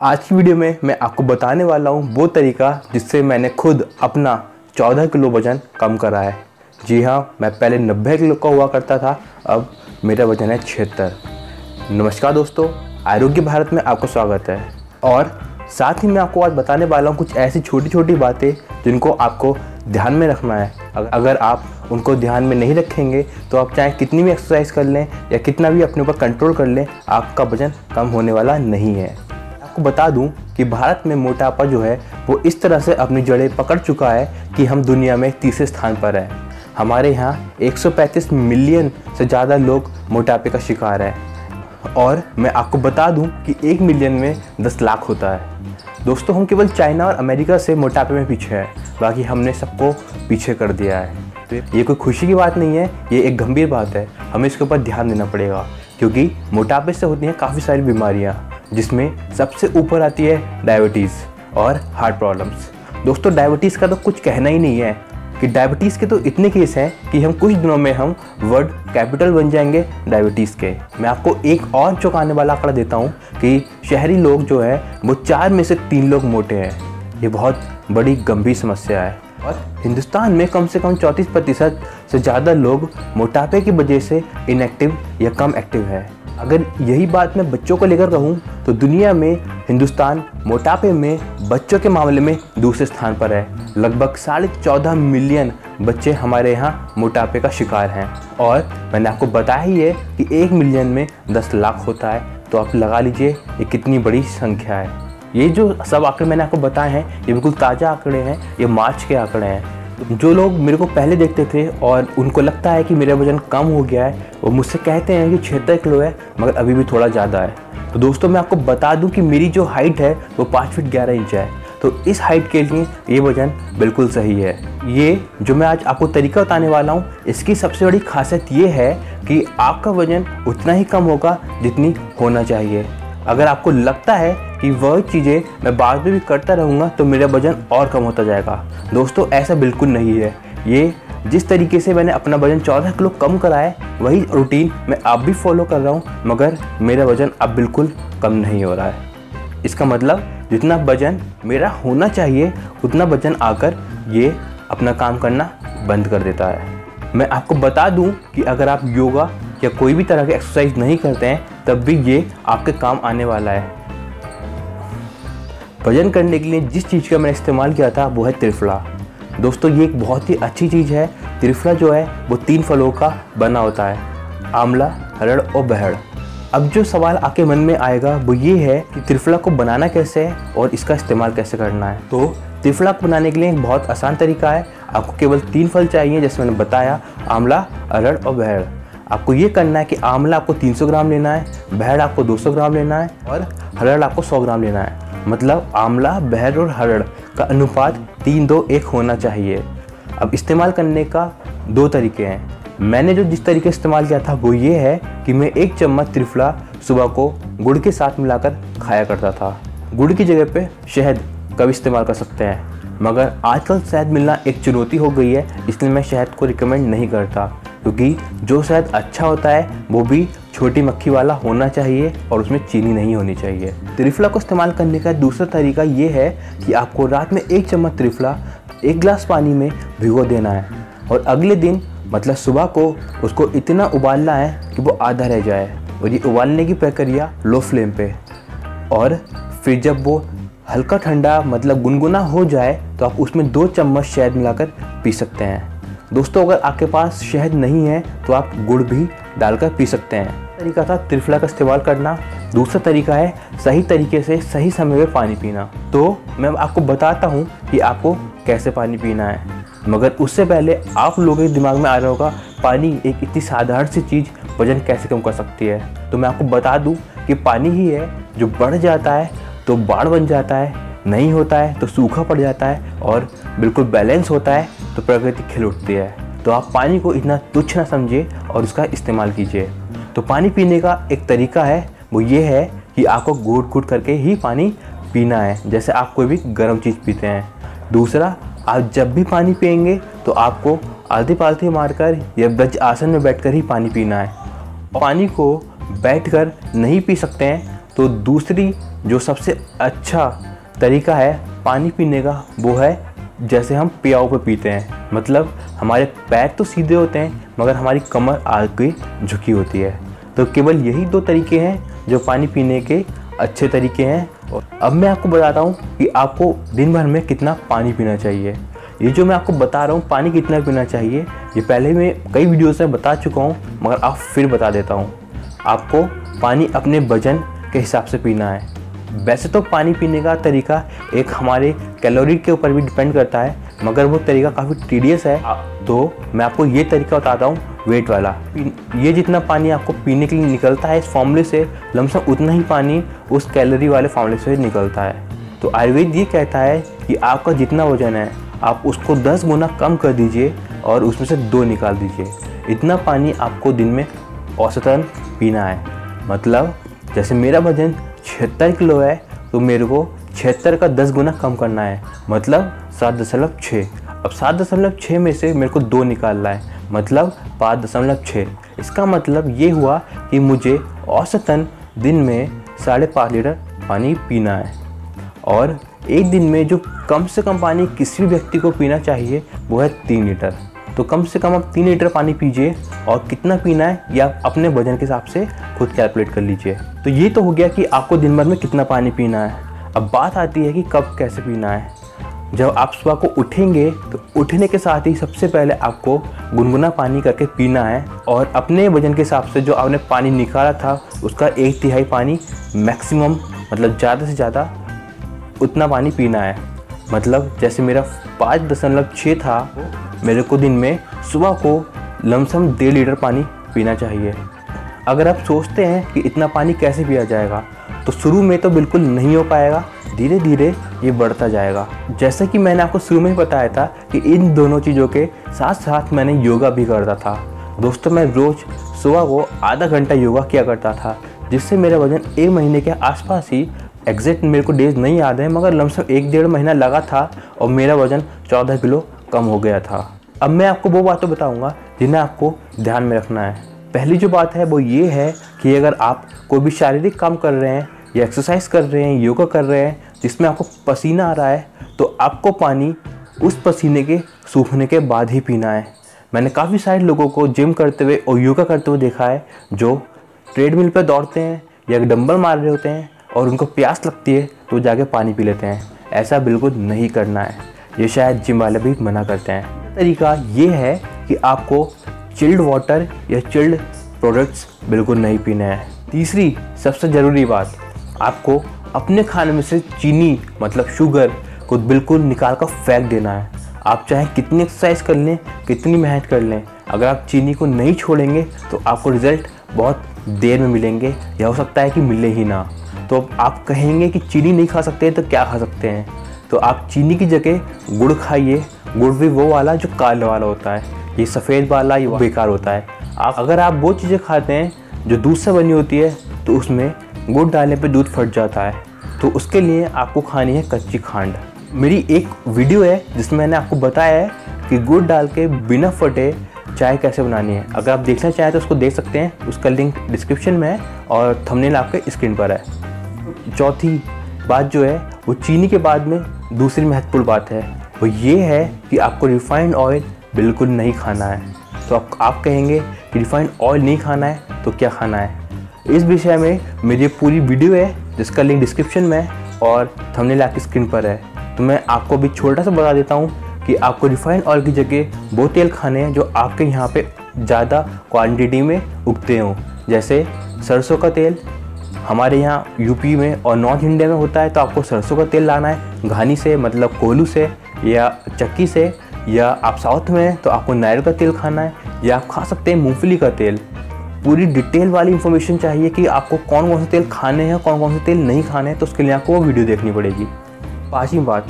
आज की वीडियो में मैं आपको बताने वाला हूँ वो तरीका जिससे मैंने खुद अपना 14 किलो वज़न कम करा है। जी हाँ, मैं पहले 90 किलो का हुआ करता था, अब मेरा वज़न है 76। नमस्कार दोस्तों, आरोग्य भारत में आपका स्वागत है। और साथ ही मैं आपको आज बताने वाला हूँ कुछ ऐसी छोटी छोटी बातें जिनको आपको ध्यान में रखना है। अगर आप उनको ध्यान में नहीं रखेंगे तो आप चाहे कितनी भी एक्सरसाइज कर लें या कितना भी अपने ऊपर कंट्रोल कर लें, आपका वज़न कम होने वाला नहीं है। आपको बता दूं कि भारत में मोटापा जो है वो इस तरह से अपनी जड़ें पकड़ चुका है कि हम दुनिया में तीसरे स्थान पर हैं। हमारे यहाँ 135 मिलियन से ज़्यादा लोग मोटापे का शिकार हैं और मैं आपको बता दूं कि 1 मिलियन में 10 लाख होता है। दोस्तों, हम केवल चाइना और अमेरिका से मोटापे में पीछे हैं, बाकी हमने सबको पीछे कर दिया है। तो ये कोई खुशी की बात नहीं है, ये एक गंभीर बात है। हमें इसके ऊपर ध्यान देना पड़ेगा क्योंकि मोटापे से होती हैं काफ़ी सारी बीमारियाँ, जिसमें सबसे ऊपर आती है डायबिटीज़ और हार्ट प्रॉब्लम्स। दोस्तों, डायबिटीज़ का तो कुछ कहना ही नहीं है कि डायबिटीज़ के तो इतने केस हैं कि हम कुछ दिनों में हम वर्ल्ड कैपिटल बन जाएंगे डायबिटीज़ के। मैं आपको एक और चौंकाने वाला आंकड़ा देता हूँ कि शहरी लोग जो है वो 4 में से 3 लोग मोटे हैं। ये बहुत बड़ी गंभीर समस्या है और हिंदुस्तान में कम से कम 34% से ज़्यादा लोग मोटापे की वजह से इनएक्टिव या कम एक्टिव है। अगर यही बात मैं बच्चों को लेकर कहूँ तो दुनिया में हिंदुस्तान मोटापे में बच्चों के मामले में दूसरे स्थान पर है। लगभग 14.5 मिलियन बच्चे हमारे यहाँ मोटापे का शिकार हैं और मैंने आपको बताया ही है कि 1 मिलियन में 10 लाख होता है। तो आप लगा लीजिए ये कितनी बड़ी संख्या है। ये जो सब आंकड़े मैंने आपको बताए हैं ये बिल्कुल ताज़ा आंकड़े हैं, ये मार्च के आंकड़े हैं। जो लोग मेरे को पहले देखते थे और उनको लगता है कि मेरा वज़न कम हो गया है, वो मुझसे कहते हैं कि 76 किलो है मगर अभी भी थोड़ा ज़्यादा है। तो दोस्तों, मैं आपको बता दूं कि मेरी जो हाइट है वो 5 फीट 11 इंच है। तो इस हाइट के लिए ये वज़न बिल्कुल सही है। ये जो मैं आज आपको तरीका बताने वाला हूँ, इसकी सबसे बड़ी खासियत ये है कि आपका वज़न उतना ही कम होगा जितनी होना चाहिए। अगर आपको लगता है कि वह चीज़ें मैं बाद में भी करता रहूँगा तो मेरा वज़न और कम होता जाएगा, दोस्तों ऐसा बिल्कुल नहीं है। ये जिस तरीके से मैंने अपना वज़न 14 किलो कम करा है वही रूटीन मैं अब भी फॉलो कर रहा हूँ, मगर मेरा वज़न अब बिल्कुल कम नहीं हो रहा है। इसका मतलब जितना वज़न मेरा होना चाहिए उतना वज़न आकर ये अपना काम करना बंद कर देता है। मैं आपको बता दूं कि अगर आप योगा या कोई भी तरह की एक्सरसाइज नहीं करते हैं तब भी ये आपके काम आने वाला है। वजन करने के लिए जिस चीज़ का मैंने इस्तेमाल किया था वो है त्रिफला। दोस्तों, ये एक बहुत ही अच्छी चीज़ है। त्रिफला जो है वो 3 फलों का बना होता है, आंवला, हरड़ और बहड़। अब जो सवाल आपके मन में आएगा वो ये है कि त्रिफला को बनाना कैसे है और इसका इस्तेमाल कैसे करना है। तो त्रिफला को बनाने के लिए एक बहुत आसान तरीका है। आपको केवल 3 फल चाहिए, जैसे मैंने बताया, आंवला, अरड़ और बहड़। आपको ये करना है कि आंवला आपको 300 ग्राम लेना है, बहड़ आपको 200 ग्राम लेना है और हरड़ आपको 100 ग्राम लेना है। मतलब आंवला, बहड़ और हरड़ का अनुपात 3-2-1 होना चाहिए। अब इस्तेमाल करने का 2 तरीके हैं। मैंने जो जिस तरीके इस्तेमाल किया था वो ये है कि मैं 1 चम्मच त्रिफला सुबह को गुड़ के साथ मिलाकर खाया करता था। गुड़ की जगह पे शहद का भी इस्तेमाल कर सकते हैं, मगर आजकल शहद मिलना एक चुनौती हो गई है, इसलिए मैं शहद को रिकमेंड नहीं करता, क्योंकि जो शहद अच्छा होता है वो भी छोटी मक्खी वाला होना चाहिए और उसमें चीनी नहीं होनी चाहिए। त्रिफला को इस्तेमाल करने का दूसरा तरीका ये है कि आपको रात में 1 चम्मच त्रिफला 1 गिलास पानी में भिगो देना है और अगले दिन मतलब सुबह को उसको इतना उबालना है कि वो आधा रह जाए। और ये उबालने की प्रक्रिया लो फ्लेम पे, और फिर जब वो हल्का ठंडा मतलब गुनगुना हो जाए तो आप उसमें 2 चम्मच शहद मिलाकर पी सकते हैं। दोस्तों, अगर आपके पास शहद नहीं है तो आप गुड़ भी डालकर पी सकते हैं। तरीका था त्रिफला का इस्तेमाल करना। दूसरा तरीका है सही तरीके से सही समय में पानी पीना। तो मैं आपको बताता हूँ कि आपको कैसे पानी पीना है, मगर उससे पहले आप लोगों के दिमाग में आ रहा होगा पानी एक इतनी साधारण सी चीज़ वजन कैसे कम कर सकती है। तो मैं आपको बता दूँ कि पानी ही है जो बढ़ जाता है तो बाढ़ बन जाता है, नहीं होता है तो सूखा पड़ जाता है, और बिल्कुल बैलेंस होता है तो प्रकृति खिल उठती है। तो आप पानी को इतना तुच्छ ना समझिए और उसका इस्तेमाल कीजिए। तो पानी पीने का एक तरीका है, वो ये है कि आपको घूट घूट करके ही पानी पीना है, जैसे आप कोई भी गर्म चीज़ पीते हैं। दूसरा, आप जब भी पानी पिएंगे तो आपको आलती पालती मारकर या ब्रज आसन में बैठकर ही पानी पीना है। पानी को बैठकर नहीं पी सकते हैं, तो दूसरी जो सबसे अच्छा तरीका है पानी पीने का वो है जैसे हम पियाओ पे पीते हैं। मतलब हमारे पैर तो सीधे होते हैं मगर हमारी कमर आगे झुकी होती है। तो केवल यही 2 तरीके हैं जो पानी पीने के अच्छे तरीके हैं। और अब मैं आपको बताता हूँ कि आपको दिन भर में कितना पानी पीना चाहिए। ये जो मैं आपको बता रहा हूँ पानी कितना पीना चाहिए, ये पहले मैं कई वीडियोस में बता चुका हूँ, मगर आप फिर बता देता हूँ। आपको पानी अपने वजन के हिसाब से पीना है। वैसे तो पानी पीने का तरीका एक हमारे कैलोरी के ऊपर भी डिपेंड करता है, मगर वो तरीका काफ़ी टीडियस है। तो मैं आपको ये तरीका बताता हूँ वेट वाला। ये जितना पानी आपको पीने के लिए निकलता है इस फॉर्मूले से, लमसम उतना ही पानी उस कैलोरी वाले फॉर्मूले से निकलता है। तो आयुर्वेद ये कहता है कि आपका जितना वजन है आप उसको 10 गुना कम कर दीजिए और उसमें से 2 निकाल दीजिए। इतना पानी आपको दिन में औसतन पीना है। मतलब जैसे मेरा वजन 76 किलो है तो मेरे को 76 का 10 गुना कम करना है, मतलब 7.6। अब 7.6 में से मेरे को 2 निकालना है, मतलब 5.6। इसका मतलब ये हुआ कि मुझे औसतन दिन में 5.5 लीटर पानी पीना है। और एक दिन में जो कम से कम पानी किसी भी व्यक्ति को पीना चाहिए वो है 3 लीटर। तो कम से कम आप 3 लीटर पानी पीजिए और कितना पीना है ये आप अपने वजन के हिसाब से खुद कैलकुलेट कर लीजिए। तो ये तो हो गया कि आपको दिन भर में कितना पानी पीना है। अब बात आती है कि कब कैसे पीना है। जब आप सुबह को उठेंगे तो उठने के साथ ही सबसे पहले आपको गुनगुना पानी करके पीना है और अपने वजन के हिसाब से जो आपने पानी निकाला था उसका 1/3 पानी मैक्सिमम, मतलब ज़्यादा से ज़्यादा उतना पानी पीना है। मतलब जैसे मेरा 5.6 था, मेरे को दिन में सुबह को लमसम 1.5 लीटर पानी पीना चाहिए। अगर आप सोचते हैं कि इतना पानी कैसे पिया जाएगा तो शुरू में तो बिल्कुल नहीं हो पाएगा, धीरे धीरे ये बढ़ता जाएगा। जैसे कि मैंने आपको शुरू में ही बताया था कि इन दोनों चीज़ों के साथ साथ मैंने योगा भी करता था। दोस्तों मैं रोज़ सुबह को आधा घंटा योगा किया करता था, जिससे मेरा वज़न 1 महीने के आसपास ही, एग्जैक्ट मेरे को डेज नहीं याद है मगर लमसम 1-1.5 महीना लगा था और मेरा वज़न 14 किलो कम हो गया था। अब मैं आपको वो बातें बताऊंगा जिन्हें आपको ध्यान में रखना है। पहली जो बात है वो ये है कि अगर आप कोई भी शारीरिक काम कर रहे हैं या एक्सरसाइज कर रहे हैं, योगा कर रहे हैं जिसमें आपको पसीना आ रहा है, तो आपको पानी उस पसीने के सूखने के बाद ही पीना है। मैंने काफ़ी सारे लोगों को जिम करते हुए और योगा करते हुए देखा है जो ट्रेडमिल पर दौड़ते हैं या डंबल मार रहे होते हैं और उनको प्यास लगती है तो जाके पानी पी लेते हैं। ऐसा बिल्कुल नहीं करना है, ये शायद जिम वाले भी मना करते हैं। तरीका ये है कि आपको चिल्ड वाटर या चिल्ड प्रोडक्ट्स बिल्कुल नहीं पीने हैं। तीसरी सबसे ज़रूरी बात, आपको अपने खाने में से चीनी मतलब शुगर को बिल्कुल निकाल कर फेंक देना है। आप चाहे कितनी एक्सरसाइज कर लें, कितनी मेहनत कर लें, अगर आप चीनी को नहीं छोड़ेंगे तो आपको रिज़ल्ट बहुत देर में मिलेंगे या हो सकता है कि मिले ही ना। तो आप कहेंगे कि चीनी नहीं खा सकते तो क्या खा सकते हैं, तो आप चीनी की जगह गुड़ खाइए। गुड़ भी वो वाला जो काला वाला होता है, ये सफ़ेद वाला ये बेकार होता है। अगर आप वो चीज़ें खाते हैं जो दूध से बनी होती है तो उसमें गुड़ डालने पे दूध फट जाता है, तो उसके लिए आपको खानी है कच्ची खांड। मेरी एक वीडियो है जिसमें मैंने आपको बताया है कि गुड़ डाल के बिना फटे चाय कैसे बनानी है। अगर आप देखना चाहें तो उसको देख सकते हैं, उसका लिंक डिस्क्रिप्शन में है और थंबनेल आपके स्क्रीन पर है। चौथी बात जो है वो चीनी के बाद में दूसरी महत्वपूर्ण बात है, वो ये है कि आपको रिफाइंड ऑयल बिल्कुल नहीं खाना है। तो आप कहेंगे कि रिफाइंड ऑयल नहीं खाना है तो क्या खाना है। इस विषय में मेरी पूरी वीडियो है जिसका लिंक डिस्क्रिप्शन में है और थंबनेल आपकी स्क्रीन पर है। तो मैं आपको अभी छोटा सा बता देता हूँ कि आपको रिफाइंड ऑयल की जगह वो तेल खाने हैं जो आपके यहाँ पे ज़्यादा क्वांटिटी में उगते हों। जैसे सरसों का तेल हमारे यहाँ यूपी में और नॉर्थ इंडिया में होता है, तो आपको सरसों का तेल लाना है घानी से, मतलब कोयलू से या चक्की से। या आप साउथ में हैं तो आपको नारियल का तेल खाना है, या आप खा सकते हैं मूंगफली का तेल। पूरी डिटेल वाली इन्फॉर्मेशन चाहिए कि आपको कौन कौन से तेल खाने हैं, कौन कौन से तेल नहीं खाने हैं, तो उसके लिए आपको वो वीडियो देखनी पड़ेगी। पाँचवीं बात,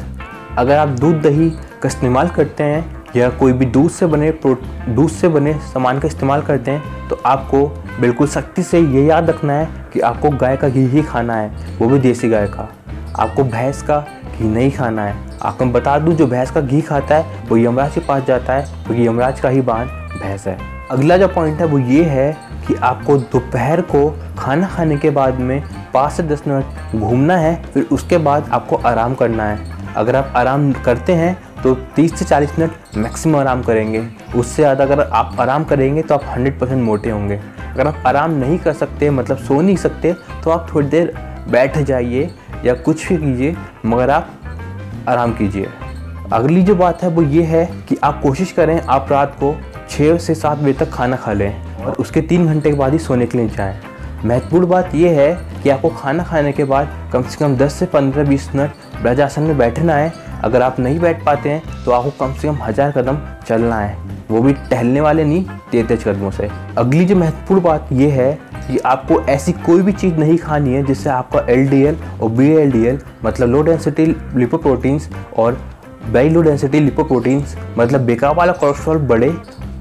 अगर आप दूध दही का इस्तेमाल करते हैं या कोई भी दूध से बने सामान का इस्तेमाल करते हैं तो आपको बिल्कुल सख्ती से ये याद रखना है कि आपको गाय का घी ही खाना है, वो भी देसी गाय का। आपको भैंस का घी नहीं खाना है। आपको बता दूं, जो भैंस का घी खाता है वो यमराज के पास जाता है, क्योंकि यमराज का ही वाहन भैंस है। अगला जो पॉइंट है वो ये है कि आपको दोपहर को खाना खाने के बाद में 5 से 10 मिनट घूमना है, फिर उसके बाद आपको आराम करना है। अगर आप आराम करते हैं तो 30 से 40 मिनट मैक्सिमम आराम करेंगे। उससे ज़्यादा अगर आप आराम करेंगे तो आप 100% मोटे होंगे। अगर आप आराम नहीं कर सकते, मतलब सो नहीं सकते, तो आप थोड़ी देर बैठ जाइए या कुछ भी कीजिए, मगर आप आराम कीजिए। अगली जो बात है वो ये है कि आप कोशिश करें आप रात को 6 से 7 बजे तक खाना खा लें और उसके 3 घंटे के बाद ही सोने के लिए जाएं। महत्वपूर्ण बात यह है कि आपको खाना खाने के बाद कम से कम 10 से 15-20 मिनट वज्रासन में बैठना है। अगर आप नहीं बैठ पाते हैं तो आपको कम से कम 1000 कदम चलना है, वो भी टहलने वाले नहीं, तेज कदमों से। अगली जो महत्वपूर्ण बात यह है कि आपको ऐसी कोई भी चीज़ नहीं खानी है जिससे आपका LDL और VLDL मतलब लो डेंसिटी लिपोप्रोटीन्स और वेरी लो डेंसिटी लिपोप्रोटीन्स मतलब बेकार वाला कोलेस्ट्रॉल बढ़े,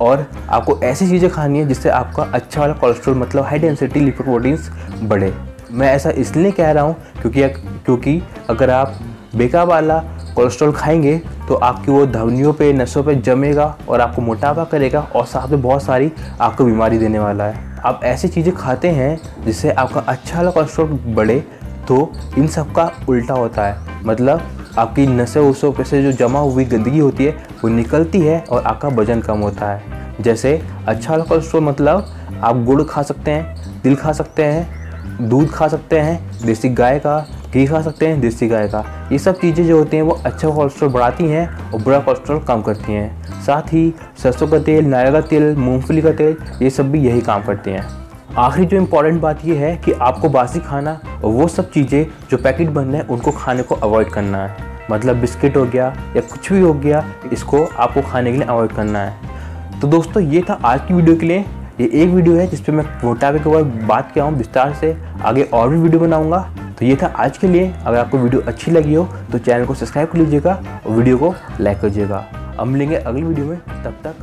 और आपको ऐसी चीज़ें खानी है जिससे आपका अच्छा वाला कोलेस्ट्रॉल मतलब हाई डेंसिटी लिपोप्रोटीन्स बढ़े। मैं ऐसा इसलिए कह रहा हूँ क्योंकि अगर आप बेकार वाला कोलेस्ट्रॉल खाएंगे तो आपकी वो धमनियों पे, नसों पे जमेगा और आपको मोटापा करेगा और साथ में बहुत सारी आपको बीमारी देने वाला है। आप ऐसी चीज़ें खाते हैं जिससे आपका अच्छा वाला कोलेस्ट्रॉल बढ़े, तो इन सब का उल्टा होता है, मतलब आपकी नसें उसों पे से जो जमा हुई गंदगी होती है वो निकलती है और आपका वजन कम होता है। जैसे अच्छा वाला कोलेस्ट्रॉल मतलब आप गुड़ खा सकते हैं, तिल खा सकते हैं, दूध खा सकते हैं देसी गाय का, घी खा सकते हैं देसी गाय का। ये सब चीज़ें जो होती हैं वो अच्छा कोलेस्ट्रॉल बढ़ाती हैं और बुरा कोलेस्ट्रॉल कम करती हैं। साथ ही सरसों का तेल, नारियल का तेल, मूंगफली का तेल, ये सब भी यही काम करते हैं। आखिरी जो इम्पॉर्टेंट बात ये है कि आपको बासी खाना और वो सब चीज़ें जो पैकेट बंद हैं उनको खाने को अवॉइड करना है। मतलब बिस्किट हो गया या कुछ भी हो गया, इसको आपको खाने के लिए अवॉइड करना है। तो दोस्तों ये था आज की वीडियो के लिए। ये एक वीडियो है जिस पे मैं मोटापे के ऊपर बात किया हूँ विस्तार से। आगे और भी वीडियो बनाऊँगा। तो ये था आज के लिए। अगर आपको वीडियो अच्छी लगी हो तो चैनल को सब्सक्राइब कर लीजिएगा और वीडियो को लाइक कीजिएगा। अब मिलेंगे अगली वीडियो में, तब तक